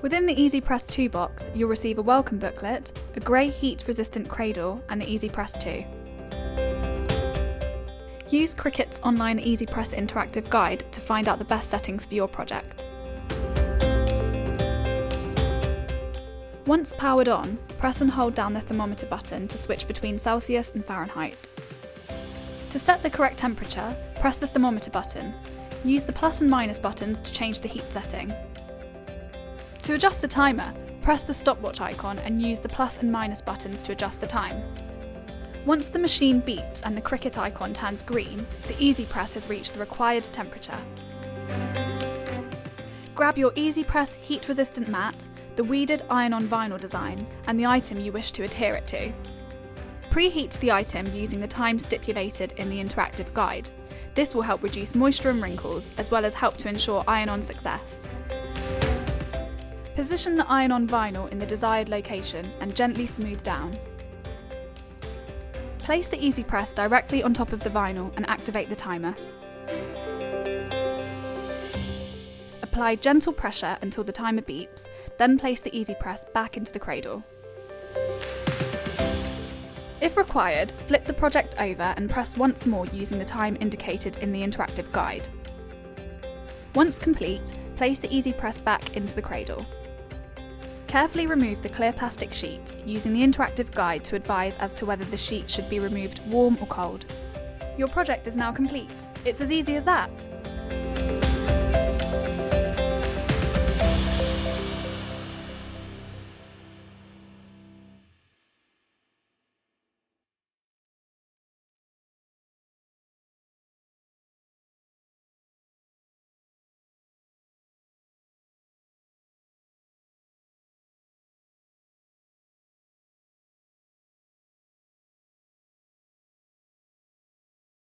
Within the EasyPress 2 box, you'll receive a welcome booklet, a grey heat-resistant cradle and the EasyPress 2. Use Cricut's online EasyPress interactive guide to find out the best settings for your project. Once powered on, press and hold down the thermometer button to switch between Celsius and Fahrenheit. To set the correct temperature, press the thermometer button. Use the plus and minus buttons to change the heat setting. To adjust the timer, press the stopwatch icon and use the plus and minus buttons to adjust the time. Once the machine beeps and the Cricut icon turns green, the EasyPress has reached the required temperature. Grab your EasyPress heat-resistant mat, the weeded iron-on vinyl design, and the item you wish to adhere it to. Preheat the item using the time stipulated in the interactive guide. This will help reduce moisture and wrinkles, as well as help to ensure iron-on success. Position the iron-on vinyl in the desired location and gently smooth down. Place the EasyPress directly on top of the vinyl and activate the timer. Apply gentle pressure until the timer beeps, then place the EasyPress back into the cradle. If required, flip the project over and press once more using the time indicated in the interactive guide. Once complete, place the EasyPress back into the cradle. Carefully remove the clear plastic sheet, using the interactive guide to advise as to whether the sheet should be removed warm or cold. Your project is now complete. It's as easy as that.